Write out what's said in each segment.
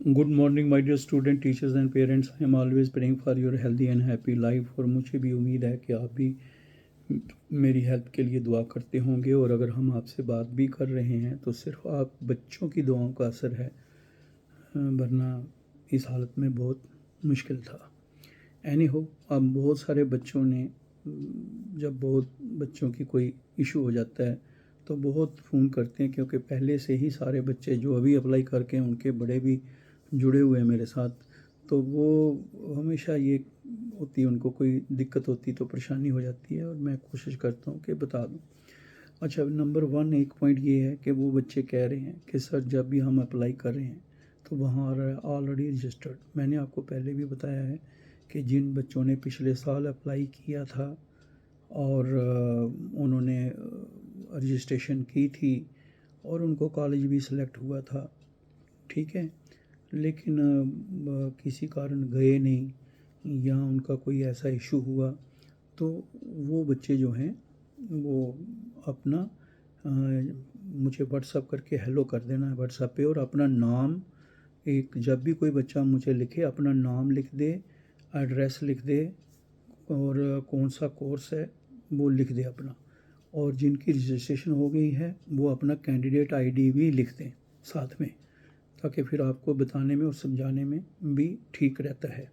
Good morning my dear student, teachers and parents. I am always praying for your healthy and happy life. और मुझे भी उम्मीद है कि आप भी मेरी हेल्प के लिए दुआ करते होंगे। और अगर हम आपसे बात भी कर रहे हैं तो सिर्फ आप बच्चों की दुआओं का असर है, वरना इस हालत में बहुत मुश्किल था। एनी हो, अब बहुत सारे बच्चों ने, जब बहुत बच्चों की कोई इशू हो जाता है तो बहुत फ़ोन करते हैं, क्योंकि पहले से ही सारे बच्चे जो अभी अप्लाई करके उनके बड़े भी जुड़े हुए हैं मेरे साथ, तो वो हमेशा ये होती है, उनको कोई दिक्कत होती तो परेशानी हो जाती है और मैं कोशिश करता हूँ कि बता दूँ। अच्छा, नंबर वन एक पॉइंट ये है कि वो बच्चे कह रहे हैं कि सर जब भी हम अप्लाई कर रहे हैं तो वहाँ आ रहा है ऑलरेडी रजिस्टर्ड। मैंने आपको पहले भी बताया है कि जिन बच्चों ने पिछले साल अप्लाई किया था और उन्होंने रजिस्ट्रेशन की थी और उनको कॉलेज भी सिलेक्ट हुआ था, ठीक है, लेकिन किसी कारण गए नहीं या उनका कोई ऐसा इशू हुआ, तो वो बच्चे जो हैं वो अपना मुझे व्हाट्सअप करके हेलो कर देना है व्हाट्सअप पे, और अपना नाम, एक जब भी कोई बच्चा मुझे लिखे अपना नाम लिख दे, एड्रेस लिख दे और कौन सा कोर्स है वो लिख दे अपना, और जिनकी रजिस्ट्रेशन हो गई है वो अपना कैंडिडेट आईडी भी लिख दें साथ में, ताकि फिर आपको बताने में और समझाने में भी ठीक रहता है।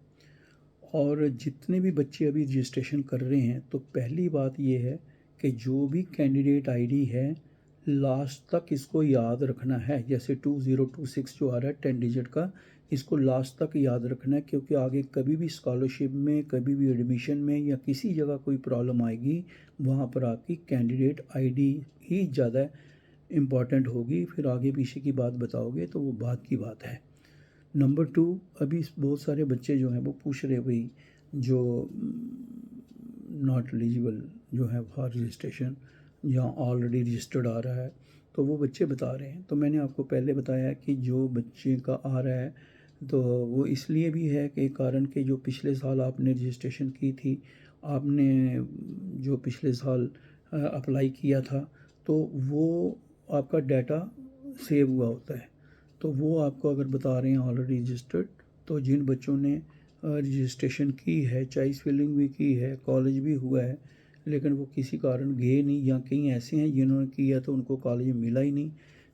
और जितने भी बच्चे अभी रजिस्ट्रेशन कर रहे हैं तो पहली बात ये है कि जो भी कैंडिडेट आईडी है लास्ट तक इसको याद रखना है। जैसे 2026 जो आ रहा है 10 डिजिट का, इसको लास्ट तक याद रखना है, क्योंकि आगे कभी भी स्कॉलरशिप में, कभी भी एडमिशन में या किसी जगह कोई प्रॉब्लम आएगी, वहाँ पर आपकी कैंडिडेट आईडी ही ज़्यादा इम्पॉर्टेंट होगी। फिर आगे पीछे की बात बताओगे तो वो बात की बात है। नंबर टू, अभी बहुत सारे बच्चे जो हैं वो पूछ रहे भाई, जो नॉट एलिजिबल जो है फॉर रजिस्ट्रेशन या ऑलरेडी रजिस्टर्ड आ रहा है, तो वो बच्चे बता रहे हैं। तो मैंने आपको पहले बताया कि जो बच्चे का आ रहा है तो वो इसलिए भी है कि कारण कि जो पिछले साल आपने रजिस्ट्रेशन की थी, आपने जो पिछले साल अप्लाई किया था, तो वो आपका डाटा सेव हुआ होता है। तो वो आपको अगर बता रहे हैं ऑलरेडी रजिस्टर्ड, तो जिन बच्चों ने रजिस्ट्रेशन की है, चॉइस फिलिंग भी की है, कॉलेज भी हुआ है, लेकिन वो किसी कारण गए नहीं, या कहीं ऐसे हैं जिन्होंने किया तो उनको कॉलेज मिला ही नहीं,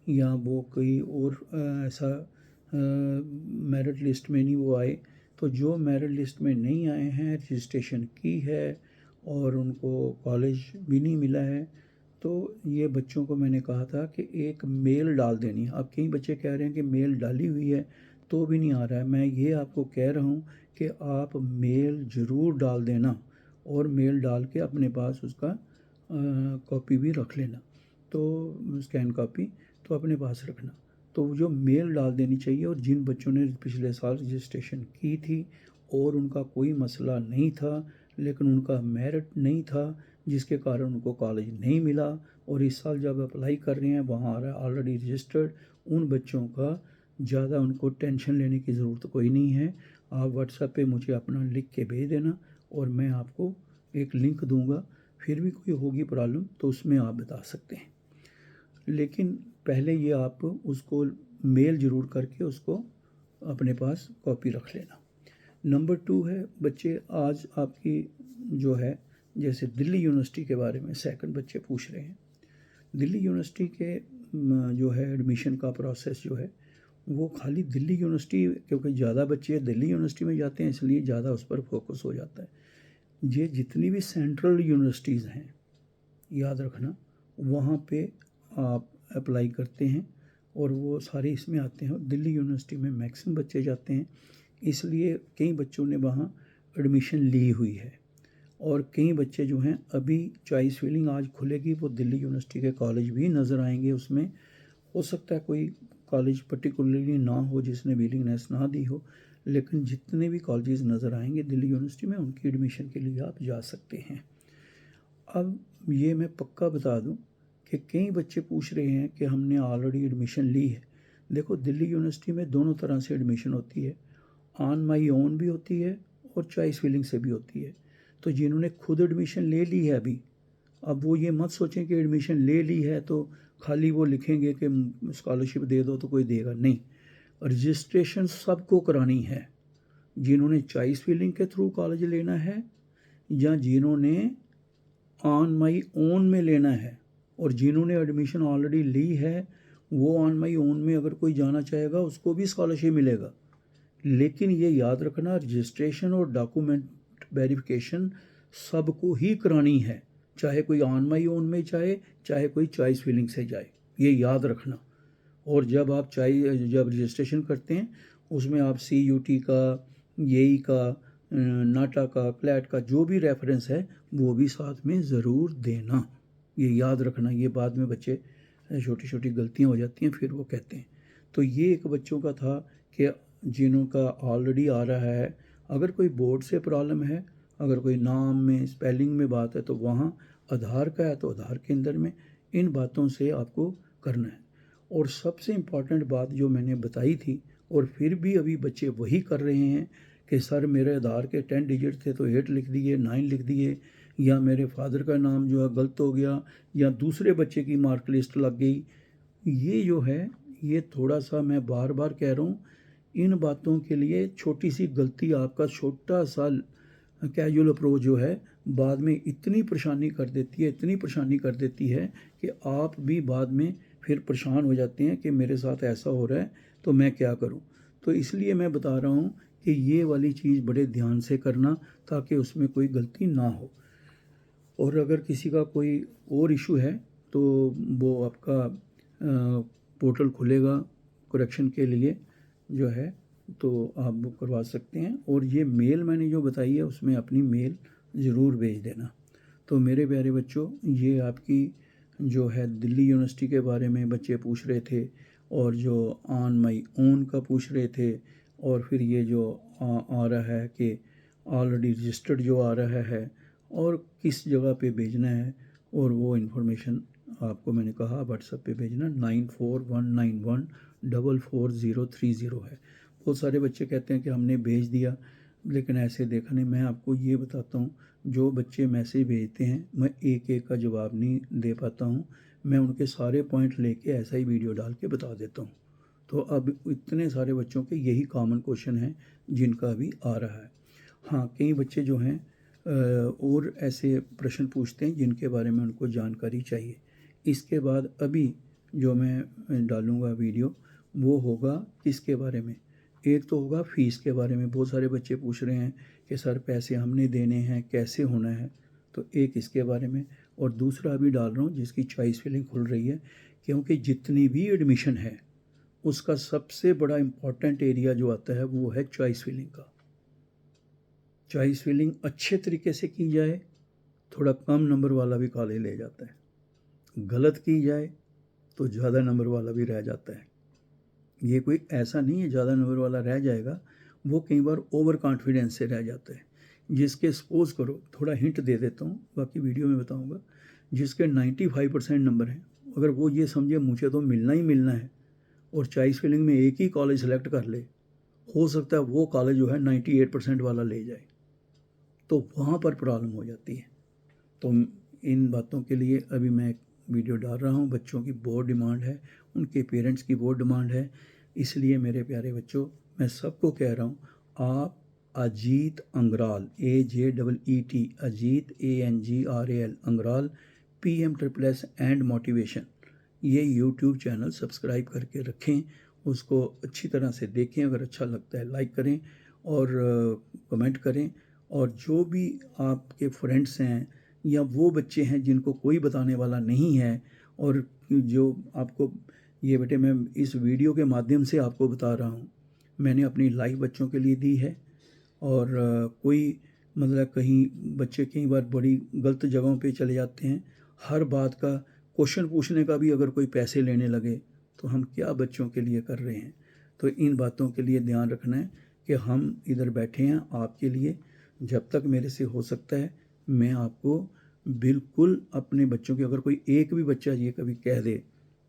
या वो कोई और ऐसा मेरिट लिस्ट में नहीं वो आए, तो जो मेरिट लिस्ट में नहीं आए हैं, रजिस्ट्रेशन की है और उनको कॉलेज भी नहीं मिला है, तो ये बच्चों को मैंने कहा था कि एक मेल डाल देनी। अब कई बच्चे कह रहे हैं कि मेल डाली हुई है तो भी नहीं आ रहा है। मैं ये आपको कह रहा हूँ कि आप मेल ज़रूर डाल देना, और मेल डाल के अपने पास उसका कॉपी भी रख लेना, तो स्कैन कॉपी तो अपने पास रखना। तो जो मेल डाल देनी चाहिए, और जिन बच्चों ने पिछले साल रजिस्ट्रेशन की थी और उनका कोई मसला नहीं था लेकिन उनका मेरिट नहीं था, जिसके कारण उनको कॉलेज नहीं मिला, और इस साल जब अप्लाई कर रहे हैं वहाँ आ रहा है ऑलरेडी रजिस्टर्ड, उन बच्चों का ज़्यादा उनको टेंशन लेने की ज़रूरत कोई नहीं है। आप व्हाट्सएप पे मुझे अपना लिख के भेज देना और मैं आपको एक लिंक दूंगा, फिर भी कोई होगी प्रॉब्लम तो उसमें आप बता सकते हैं। लेकिन पहले ये आप उसको मेल ज़रूर करके उसको अपने पास कॉपी रख लेना। नंबर टू है, बच्चे आज आपकी जो है, जैसे दिल्ली यूनिवर्सिटी के बारे में सेकंड बच्चे पूछ रहे हैं। दिल्ली यूनिवर्सिटी के जो है एडमिशन का प्रोसेस जो है वो खाली दिल्ली यूनिवर्सिटी, क्योंकि ज़्यादा बच्चे दिल्ली यूनिवर्सिटी में जाते हैं इसलिए ज़्यादा उस पर फोकस हो जाता है। ये जितनी भी सेंट्रल यूनिवर्सिटीज़ हैं, याद रखना, वहाँ पे आप अप्लाई करते हैं और वो सारे इसमें आते हैं। दिल्ली यूनिवर्सिटी में मैक्सिमम बच्चे जाते हैं, इसलिए कई बच्चों ने वहाँ एडमिशन ली हुई है, और कई बच्चे जो हैं अभी चॉइस फिलिंग आज खुलेगी, वो दिल्ली यूनिवर्सिटी के कॉलेज भी नज़र आएंगे उसमें। हो सकता है कोई कॉलेज पर्टिकुलरली ना हो जिसने विलिंगनेस ना दी हो, लेकिन जितने भी कॉलेजेस नज़र आएंगे दिल्ली यूनिवर्सिटी में, उनकी एडमिशन के लिए आप जा सकते हैं। अब ये मैं पक्का बता दूं कि कई बच्चे पूछ रहे हैं कि हमने ऑलरेडी एडमिशन ली है। देखो, दिल्ली यूनिवर्सिटी में दोनों तरह से एडमिशन होती है, ऑन माई ओन भी होती है और चॉइस फिलिंग से भी होती है। तो जिन्होंने खुद एडमिशन ले ली है अभी, अब वो ये मत सोचें कि एडमिशन ले ली है तो खाली वो लिखेंगे कि स्कॉलरशिप दे दो तो कोई देगा नहीं। रजिस्ट्रेशन सबको करानी है, जिन्होंने चॉइस फिलिंग के थ्रू कॉलेज लेना है या जिन्होंने ऑन माई ओन में लेना है, और जिन्होंने एडमिशन ऑलरेडी ली है वो ऑन माई ओन में अगर कोई जाना चाहेगा उसको भी स्कॉलरशिप मिलेगा। लेकिन ये याद रखना, रजिस्ट्रेशन और डॉक्यूमेंट वेरिफिकेशन सबको ही करानी है, चाहे कोई ऑन माई ओन में जाए चाहे कोई चॉइस फिलिंग से जाए, ये याद रखना। और जब आप जब रजिस्ट्रेशन करते हैं उसमें आप CUT का, YEI का, नाटा का, क्लैट का जो भी रेफरेंस है वो भी साथ में ज़रूर देना, ये याद रखना। ये बाद में बच्चे छोटी छोटी गलतियां हो जाती हैं फिर वो कहते हैं। तो ये एक बच्चों का था कि जिन्हों का ऑलरेडी आ रहा है, अगर कोई बोर्ड से प्रॉब्लम है, अगर कोई नाम में स्पेलिंग में बात है तो वहाँ आधार का है तो आधार के अंदर में इन बातों से आपको करना है। और सबसे इम्पॉर्टेंट बात जो मैंने बताई थी और फिर भी अभी बच्चे वही कर रहे हैं कि सर मेरे आधार के 10 डिजिट थे तो 8 लिख दिए, 9 लिख दिए, या मेरे फादर का नाम जो है गलत हो गया, या दूसरे बच्चे की मार्क लिस्ट लग गई। ये जो है ये थोड़ा सा मैं बार बार कह रहा हूँ, इन बातों के लिए छोटी सी गलती, आपका छोटा सा कैजुअल अप्रोच जो है बाद में इतनी परेशानी कर देती है, इतनी परेशानी कर देती है कि आप भी बाद में फिर परेशान हो जाते हैं कि मेरे साथ ऐसा हो रहा है तो मैं क्या करूं। तो इसलिए मैं बता रहा हूं कि ये वाली चीज़ बड़े ध्यान से करना ताकि उसमें कोई गलती ना हो। और अगर किसी का कोई और इशू है तो वो आपका पोर्टल खुलेगा करेक्शन के लिए जो है, तो आप बुक करवा सकते हैं। और ये मेल मैंने जो बताई है उसमें अपनी मेल ज़रूर भेज देना। तो मेरे प्यारे बच्चों, ये आपकी जो है दिल्ली यूनिवर्सिटी के बारे में बच्चे पूछ रहे थे, और जो ऑन माई ओन का पूछ रहे थे, और फिर ये जो आ रहा है कि ऑलरेडी रजिस्टर्ड जो आ रहा है और किस जगह पे भेजना है, और वो इन्फॉर्मेशन आपको मैंने कहा व्हाट्सएप पे भेजना 9419144030 है। बहुत सारे बच्चे कहते हैं कि हमने भेज दिया, लेकिन ऐसे देखा नहीं। मैं आपको ये बताता हूँ, जो बच्चे मैसेज भेजते हैं मैं एक एक का जवाब नहीं दे पाता हूँ, मैं उनके सारे पॉइंट लेके ऐसा ही वीडियो डाल के बता देता हूँ। तो अब इतने सारे बच्चों के यही कॉमन क्वेश्चन हैं जिनका अभी आ रहा है। हाँ, कई बच्चे जो हैं और ऐसे प्रश्न पूछते हैं जिनके बारे में उनको जानकारी चाहिए। इसके बाद अभी जो मैं डालूँगा वीडियो वो होगा किसके बारे में, एक तो होगा फ़ीस के बारे में। बहुत सारे बच्चे पूछ रहे हैं कि सर पैसे हमने देने हैं, कैसे होना है, तो एक इसके बारे में। और दूसरा अभी डाल रहा हूँ जिसकी चॉइस फिलिंग खुल रही है, क्योंकि जितनी भी एडमिशन है उसका सबसे बड़ा इम्पॉर्टेंट एरिया जो आता है वो है चॉइस फिलिंग का। चॉइस फिलिंग अच्छे तरीके से की जाए, थोड़ा कम नंबर वाला भी कॉलेज ले जाता है, गलत की जाए तो ज़्यादा नंबर वाला भी रह जाता है। ये कोई ऐसा नहीं है ज़्यादा नंबर वाला रह जाएगा, वो कई बार ओवर कॉन्फिडेंस से रह जाता है। जिसके सपोज़ करो, थोड़ा हिंट दे देता हूँ, बाकी वीडियो में बताऊँगा, जिसके 95% नंबर हैं, अगर वो ये समझे मुझे तो मिलना ही मिलना है और चॉइस फिलिंग में एक ही कॉलेज सेलेक्ट कर ले, हो सकता है वो कॉलेज जो है 98% वाला ले जाए, तो वहाँ पर प्रॉब्लम हो जाती है। तो इन बातों के लिए अभी मैं वीडियो डाल रहा हूँ। बच्चों की बहुत डिमांड है, उनके पेरेंट्स की बहुत डिमांड है, इसलिए मेरे प्यारे बच्चों मैं सबको कह रहा हूँ, आप Ajeet Angral AJEET Ajeet ANGRAL Angral PM++ and motivation, ये यूट्यूब चैनल सब्सक्राइब करके रखें, उसको अच्छी तरह से देखें, अगर अच्छा लगता है लाइक करें और कमेंट करें। और जो भी आपके फ्रेंड्स हैं या वो बच्चे हैं जिनको कोई बताने वाला नहीं है, और जो आपको ये बेटे मैं इस वीडियो के माध्यम से आपको बता रहा हूँ, मैंने अपनी लाइफ बच्चों के लिए दी है। और कोई मतलब कहीं बच्चे कई बार बड़ी गलत जगहों पे चले जाते हैं, हर बात का क्वेश्चन पूछने का भी अगर कोई पैसे लेने लगे तो हम क्या बच्चों के लिए कर रहे हैं। तो इन बातों के लिए ध्यान रखना है कि हम इधर बैठे हैं आपके लिए, जब तक मेरे से हो सकता है मैं आपको बिल्कुल अपने बच्चों की, अगर कोई एक भी बच्चा ये कभी कह दे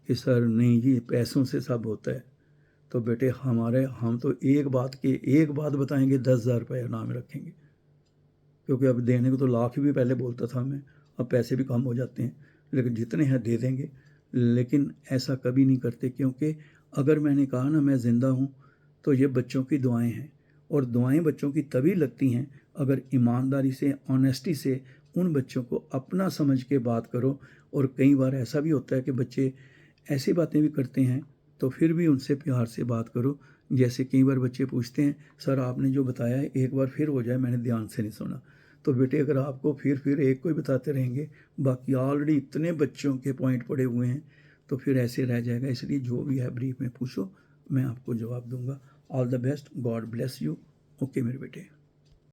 कि सर नहीं जी पैसों से सब होता है, तो बेटे हम तो एक बात बताएंगे 10,000 रुपये इनाम रखेंगे, क्योंकि अब देने को तो लाख भी पहले बोलता था मैं, अब पैसे भी कम हो जाते हैं, लेकिन जितने हैं दे देंगे। लेकिन ऐसा कभी नहीं करते, क्योंकि अगर मैंने कहा ना मैं ज़िंदा हूँ, तो ये बच्चों की दुआएं हैं, और दुआएं बच्चों की तभी लगती हैं अगर ईमानदारी से, ऑनेस्टी से उन बच्चों को अपना समझ के बात करो। और कई बार ऐसा भी होता है कि बच्चे ऐसी बातें भी करते हैं, तो फिर भी उनसे प्यार से बात करो। जैसे कई बार बच्चे पूछते हैं, सर आपने जो बताया है एक बार फिर हो जाए, मैंने ध्यान से नहीं सुना। तो बेटे अगर आपको फिर एक को ही बताते रहेंगे, बाकी ऑलरेडी इतने बच्चों के पॉइंट पड़े हुए हैं, तो फिर ऐसे रह जाएगा। इसलिए जो भी है ब्रीफ में पूछो, मैं आपको जवाब दूंगा। All the best, God bless you. Okay मेरे बेटे।